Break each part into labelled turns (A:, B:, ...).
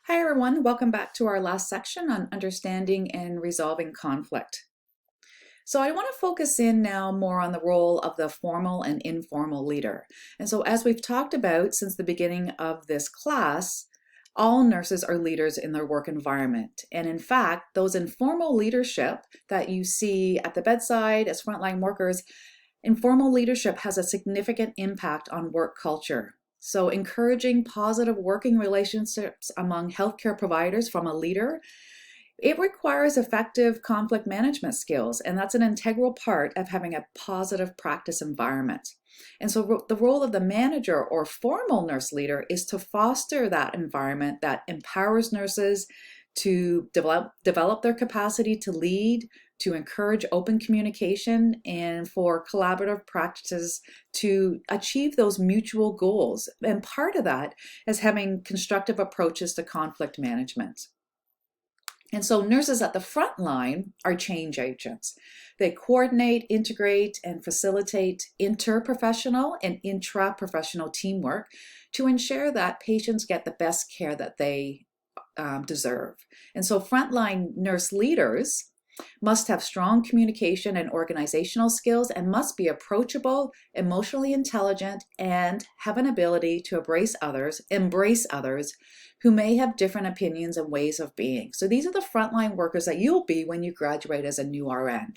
A: Hi everyone, welcome back to our last section on understanding and resolving conflict. So I want to focus in now more on the role of the formal and informal leader. And so as we've talked about since the beginning of this class, all nurses are leaders in their work environment. And in fact, those informal leadership that you see at the bedside as frontline workers, informal leadership has a significant impact on work culture. So encouraging positive working relationships among healthcare providers from a leader, it requires effective conflict management skills, and that's an integral part of having a positive practice environment. And so the role of the manager or formal nurse leader is to foster that environment that empowers nurses to develop their capacity to lead, to encourage open communication, and for collaborative practices to achieve those mutual goals. And part of that is having constructive approaches to conflict management. And so nurses at the front line are change agents. They coordinate, integrate, and facilitate interprofessional and intra-professional teamwork to ensure that patients get the best care that they deserve. And so frontline nurse leaders must have strong communication and organizational skills and must be approachable, emotionally intelligent, and have an ability to embrace others who may have different opinions and ways of being. So these are the frontline workers that you'll be when you graduate as a new RN.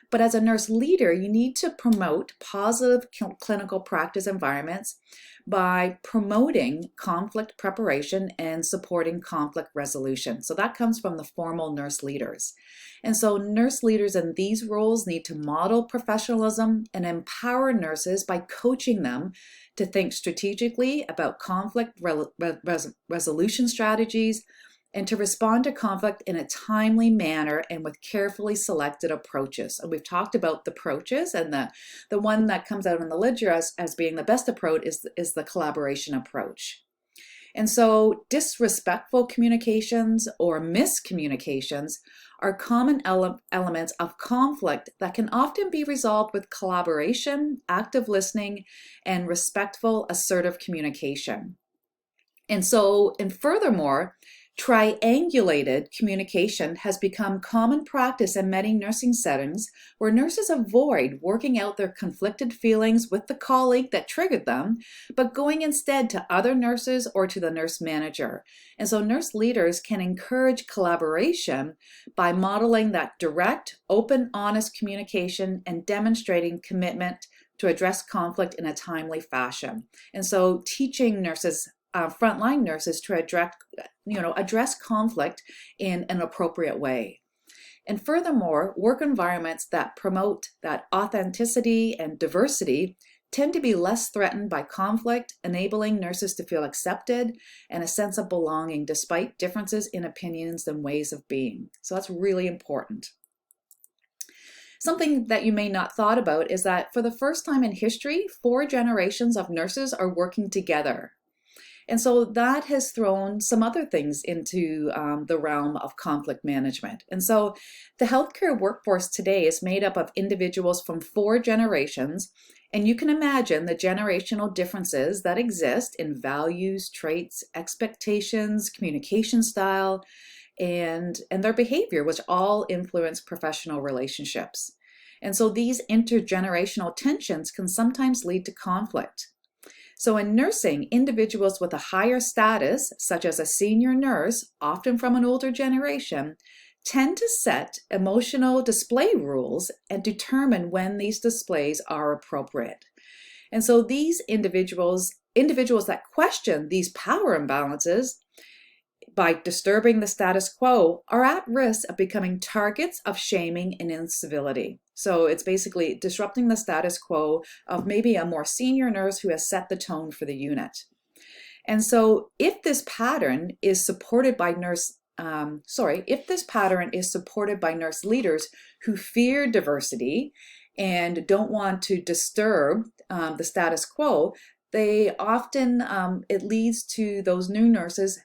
A: But as a nurse leader, you need to promote positive clinical practice environments by promoting conflict preparation and supporting conflict resolution. So that comes from the formal nurse leaders. And so nurse leaders in these roles need to model professionalism and empower nurses by coaching them to think strategically about conflict resolution strategies, and to respond to conflict in a timely manner and with carefully selected approaches. And we've talked about the approaches, and the one that comes out in the literature as being the best approach is the collaboration approach. And so disrespectful communications or miscommunications are common elements of conflict that can often be resolved with collaboration, active listening, and respectful, assertive communication. And furthermore, triangulated communication has become common practice in many nursing settings where nurses avoid working out their conflicted feelings with the colleague that triggered them, but going instead to other nurses or to the nurse manager. And so nurse leaders can encourage collaboration by modeling that direct, open, honest communication and demonstrating commitment to address conflict in a timely fashion. And so teaching nurses frontline nurses to address conflict in an appropriate way. And furthermore, work environments that promote that authenticity and diversity tend to be less threatened by conflict, enabling nurses to feel accepted and a sense of belonging despite differences in opinions and ways of being. So that's really important. Something that you may not thought about is that for the first time in history, 4 generations of nurses are working together. And so that has thrown some other things into the realm of conflict management. And so the healthcare workforce today is made up of individuals from 4 generations, and you can imagine the generational differences that exist in values, traits, expectations, communication style, and their behavior, which all influence professional relationships. And so these intergenerational tensions can sometimes lead to conflict. So in nursing, individuals with a higher status, such as a senior nurse, often from an older generation, tend to set emotional display rules and determine when these displays are appropriate. And so these individuals that question these power imbalances by disturbing the status quo are at risk of becoming targets of shaming and incivility. So it's basically disrupting the status quo of maybe a more senior nurse who has set the tone for the unit. And so if this pattern is supported by nurse leaders who fear diversity and don't want to disturb the status quo, they often, it leads to those new nurses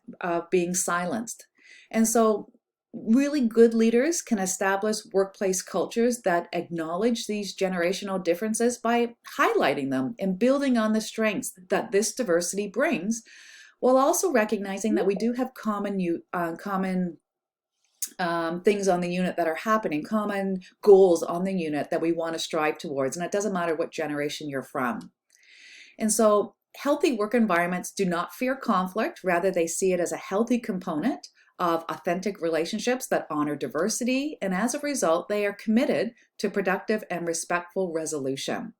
A: being silenced. And so really good leaders can establish workplace cultures that acknowledge these generational differences by highlighting them and building on the strengths that this diversity brings, while also recognizing that we do have common things on the unit that are happening, common goals on the unit that we want to strive towards. And it doesn't matter what generation you're from. And so healthy work environments do not fear conflict. Rather, they see it as a healthy component of authentic relationships that honor diversity. And as a result, they are committed to productive and respectful resolution.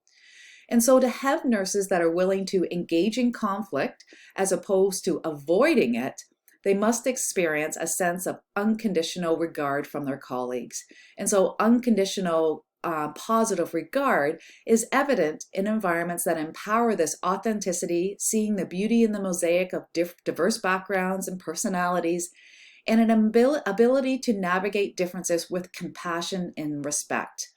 A: And so to have nurses that are willing to engage in conflict as opposed to avoiding it, they must experience a sense of unconditional regard from their colleagues. And so unconditional positive regard is evident in environments that empower this authenticity, seeing the beauty in the mosaic of diverse backgrounds and personalities, and an ability to navigate differences with compassion and respect.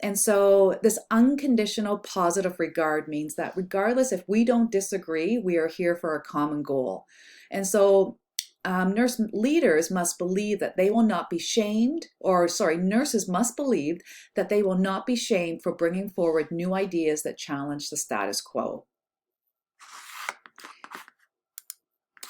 A: And so this unconditional positive regard means that regardless if we don't disagree, we are here for a common goal. And so nurse leaders must believe that they will not be shamed, nurses must believe that they will not be shamed for bringing forward new ideas that challenge the status quo.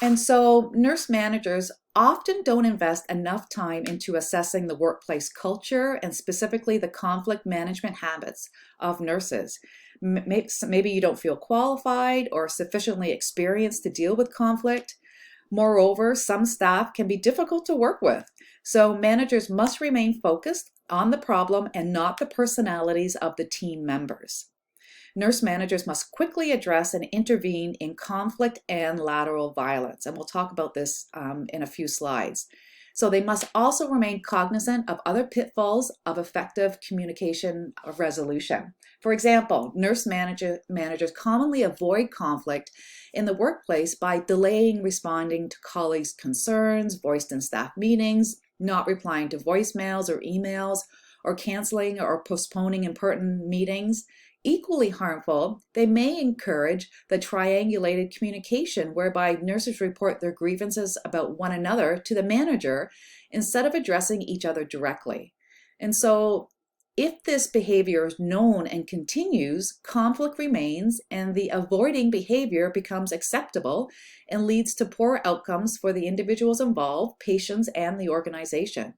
A: And so nurse managers often don't invest enough time into assessing the workplace culture and specifically the conflict management habits of nurses. Maybe you don't feel qualified or sufficiently experienced to deal with conflict. Moreover, some staff can be difficult to work with. So managers must remain focused on the problem and not the personalities of the team members. Nurse managers must quickly address and intervene in conflict and lateral violence. And we'll talk about this in a few slides. So they must also remain cognizant of other pitfalls of effective communication of resolution. For example, nurse managers commonly avoid conflict in the workplace by delaying responding to colleagues' concerns voiced in staff meetings, not replying to voicemails or emails, or canceling or postponing important meetings. Equally harmful, they may encourage the triangulated communication whereby nurses report their grievances about one another to the manager instead of addressing each other directly. And so if this behavior is known and continues, conflict remains and the avoiding behavior becomes acceptable and leads to poor outcomes for the individuals involved, patients, and the organization.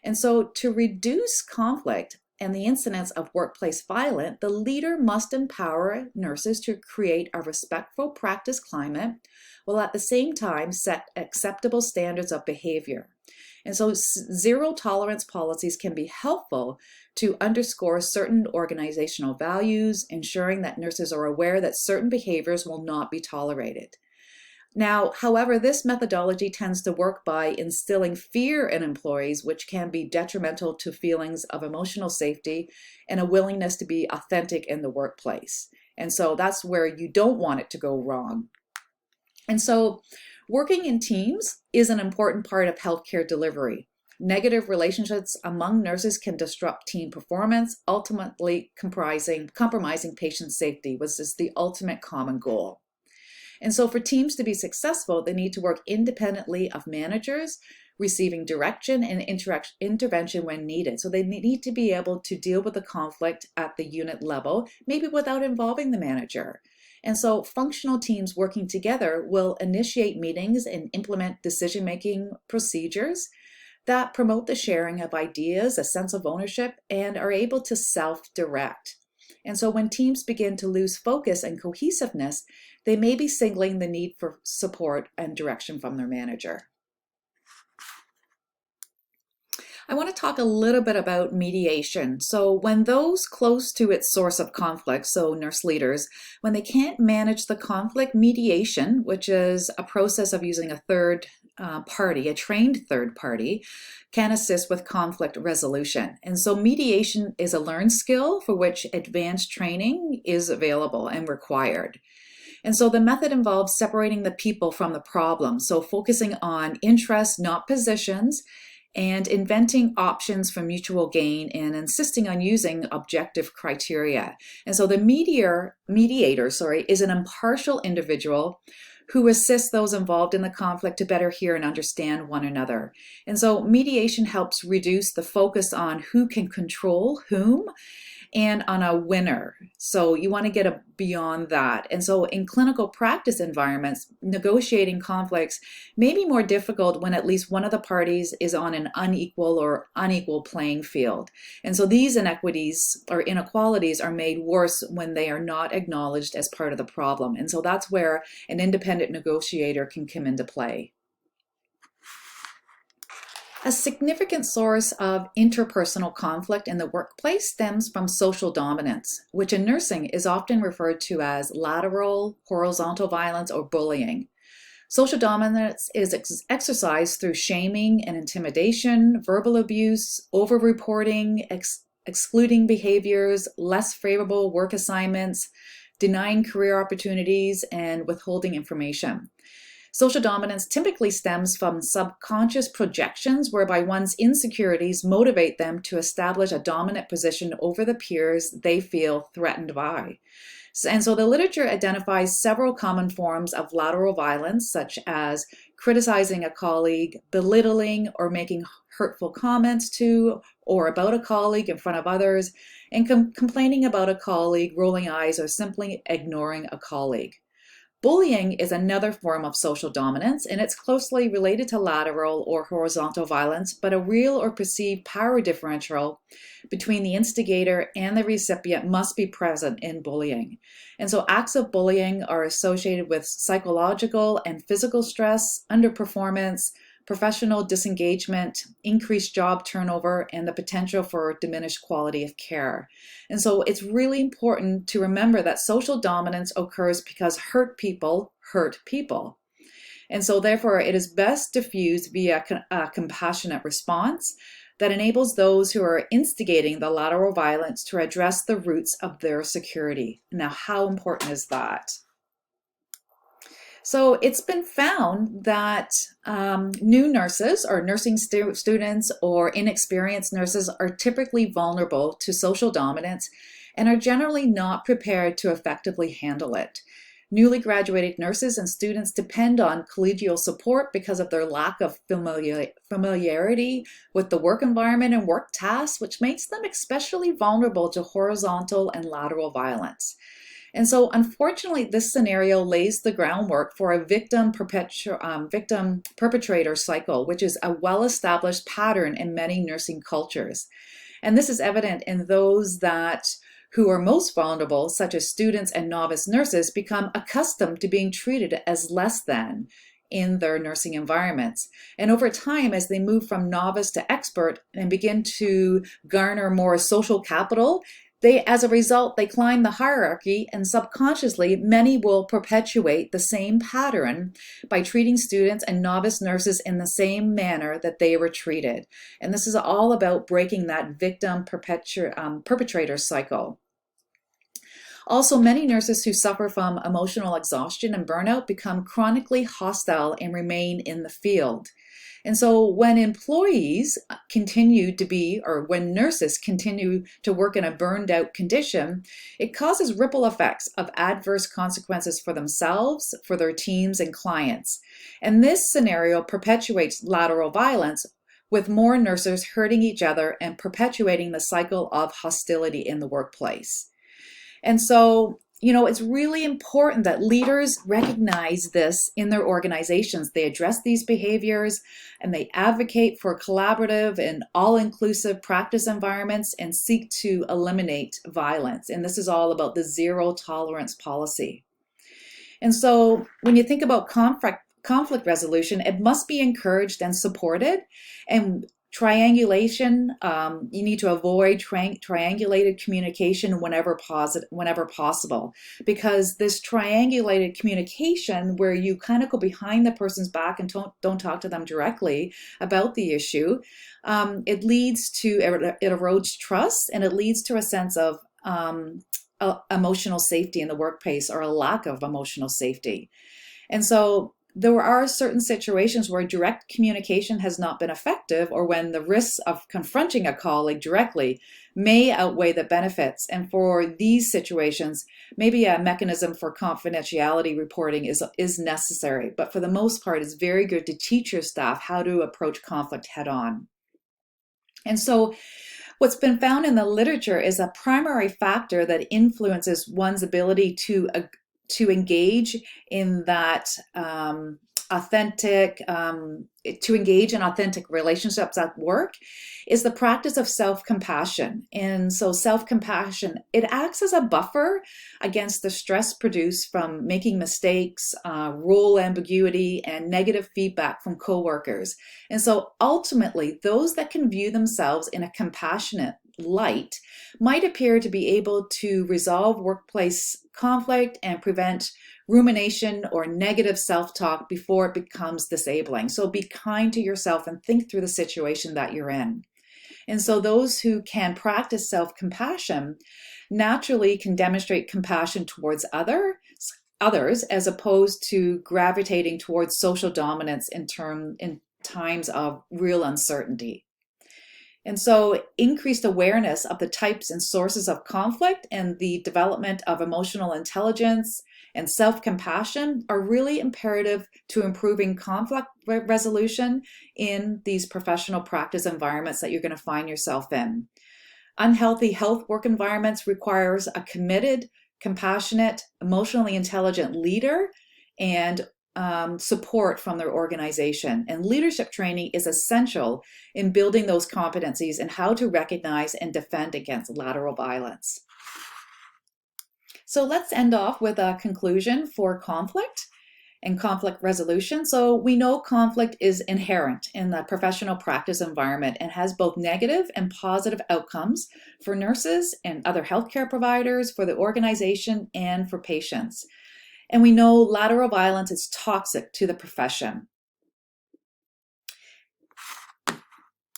A: And so to reduce conflict and the incidence of workplace violence, the leader must empower nurses to create a respectful practice climate while at the same time set acceptable standards of behavior. And so zero tolerance policies can be helpful to underscore certain organizational values, ensuring that nurses are aware that certain behaviors will not be tolerated. Now, however, this methodology tends to work by instilling fear in employees, which can be detrimental to feelings of emotional safety and a willingness to be authentic in the workplace. And so that's where you don't want it to go wrong. And so working in teams is an important part of healthcare delivery. Negative relationships among nurses can disrupt team performance, ultimately compromising patient safety, which is the ultimate common goal. And so for teams to be successful, they need to work independently of managers, receiving direction and intervention when needed. So they need to be able to deal with the conflict at the unit level, maybe without involving the manager. And so functional teams working together will initiate meetings and implement decision-making procedures that promote the sharing of ideas, a sense of ownership, and are able to self-direct. And so when teams begin to lose focus and cohesiveness, they may be signaling the need for support and direction from their manager. I want to talk a little bit about mediation. So when those close to its source of conflict, so nurse leaders, when they can't manage the conflict, mediation, which is a process of using a third party, a trained third party, can assist with conflict resolution. And so mediation is a learned skill for which advanced training is available and required. And so the method involves separating the people from the problem. So focusing on interests, not positions, and inventing options for mutual gain and insisting on using objective criteria. And so the mediator is an impartial individual who assist those involved in the conflict to better hear and understand one another. And so mediation helps reduce the focus on who can control whom and on a winner. So you want to get beyond that. And so in clinical practice environments, negotiating conflicts may be more difficult when at least one of the parties is on an unequal playing field. And so these inequities or inequalities are made worse when they are not acknowledged as part of the problem. And so that's where an independent negotiator can come into play. A significant source of interpersonal conflict in the workplace stems from social dominance, which in nursing is often referred to as lateral, horizontal violence, or bullying. Social dominance is exercised through shaming and intimidation, verbal abuse, over-reporting, excluding behaviors, less favorable work assignments, denying career opportunities, and withholding information. Social dominance typically stems from subconscious projections whereby one's insecurities motivate them to establish a dominant position over the peers they feel threatened by. And so the literature identifies several common forms of lateral violence, such as criticizing a colleague, belittling or making hurtful comments to or about a colleague in front of others, and complaining about a colleague, rolling eyes, or simply ignoring a colleague. Bullying is another form of social dominance, and it's closely related to lateral or horizontal violence, but a real or perceived power differential between the instigator and the recipient must be present in bullying. And so acts of bullying are associated with psychological and physical stress, underperformance, professional disengagement, increased job turnover, and the potential for diminished quality of care. And so it's really important to remember that social dominance occurs because hurt people hurt people. And so therefore it is best diffused via a compassionate response that enables those who are instigating the lateral violence to address the roots of their security. Now, how important is that? So it's been found that new nurses or nursing students or inexperienced nurses are typically vulnerable to social dominance and are generally not prepared to effectively handle it. Newly graduated nurses and students depend on collegial support because of their lack of familiarity with the work environment and work tasks, which makes them especially vulnerable to horizontal and lateral violence. And so, unfortunately, this scenario lays the groundwork for a victim perpetrator cycle, which is a well-established pattern in many nursing cultures. And this is evident in those who are most vulnerable, such as students and novice nurses, become accustomed to being treated as less than in their nursing environments. And over time, as they move from novice to expert and begin to garner more social capital, as a result, they climb the hierarchy, and subconsciously, many will perpetuate the same pattern by treating students and novice nurses in the same manner that they were treated. And this is all about breaking that victim perpetrator cycle. Also, many nurses who suffer from emotional exhaustion and burnout become chronically hostile and remain in the field. And so when employees continue to be, or when nurses continue to work in a burned out condition, it causes ripple effects of adverse consequences for themselves, for their teams and clients. And this scenario perpetuates lateral violence, with more nurses hurting each other and perpetuating the cycle of hostility in the workplace. And so, it's really important that leaders recognize this in their organizations. They address these behaviors and they advocate for collaborative and all-inclusive practice environments and seek to eliminate violence. And this is all about the zero tolerance policy. And so when you think about conflict resolution, it must be encouraged and supported. And triangulation, you need to avoid triangulated communication whenever possible, because this triangulated communication where you kind of go behind the person's back and don't talk to them directly about the issue, it erodes trust, and it leads to a sense of emotional safety in the workplace, or a lack of emotional safety. And so there are certain situations where direct communication has not been effective, or when the risks of confronting a colleague directly may outweigh the benefits. And for these situations, maybe a mechanism for confidentiality reporting is necessary. But for the most part, it's very good to teach your staff how to approach conflict head on. And so what's been found in the literature is a primary factor that influences one's ability to engage in that authentic relationships at work is the practice of self-compassion. And so self-compassion, it acts as a buffer against the stress produced from making mistakes, role ambiguity, and negative feedback from coworkers. And so ultimately, those that can view themselves in a compassionate light might appear to be able to resolve workplace conflict and prevent rumination or negative self-talk before it becomes disabling. So be kind to yourself and think through the situation that you're in. And so those who can practice self-compassion naturally can demonstrate compassion towards others, as opposed to gravitating towards social dominance in times of real uncertainty. And so increased awareness of the types and sources of conflict and the development of emotional intelligence and self-compassion are really imperative to improving conflict resolution in these professional practice environments that you're going to find yourself in. Unhealthy health work environments requires a committed, compassionate, emotionally intelligent leader and support from their organization. And leadership training is essential in building those competencies and how to recognize and defend against lateral violence. So let's end off with a conclusion for conflict and conflict resolution. So we know conflict is inherent in the professional practice environment and has both negative and positive outcomes for nurses and other healthcare providers, for the organization, and for patients. And we know lateral violence is toxic to the profession.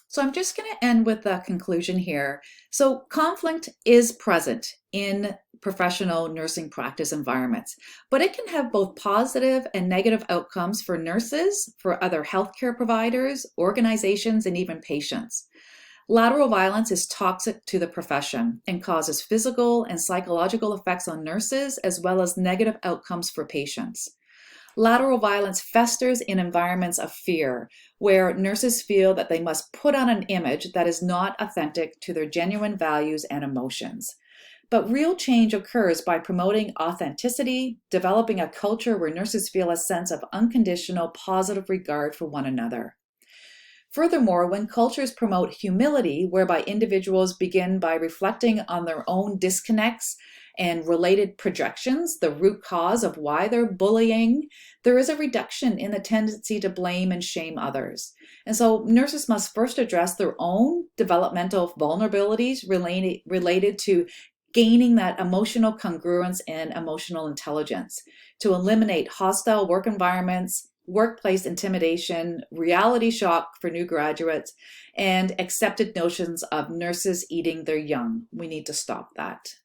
A: So I'm just going to end with a conclusion here. So conflict is present in professional nursing practice environments, but it can have both positive and negative outcomes for nurses, for other healthcare providers, organizations, and even patients. Lateral violence is toxic to the profession and causes physical and psychological effects on nurses, as well as negative outcomes for patients. Lateral violence festers in environments of fear, where nurses feel that they must put on an image that is not authentic to their genuine values and emotions. But real change occurs by promoting authenticity, developing a culture where nurses feel a sense of unconditional, positive regard for one another. Furthermore, when cultures promote humility, whereby individuals begin by reflecting on their own disconnects and related projections, the root cause of why they're bullying, there is a reduction in the tendency to blame and shame others. And so nurses must first address their own developmental vulnerabilities related to gaining that emotional congruence and emotional intelligence to eliminate hostile work environments, workplace intimidation, reality shock for new graduates, and accepted notions of nurses eating their young. We need to stop that.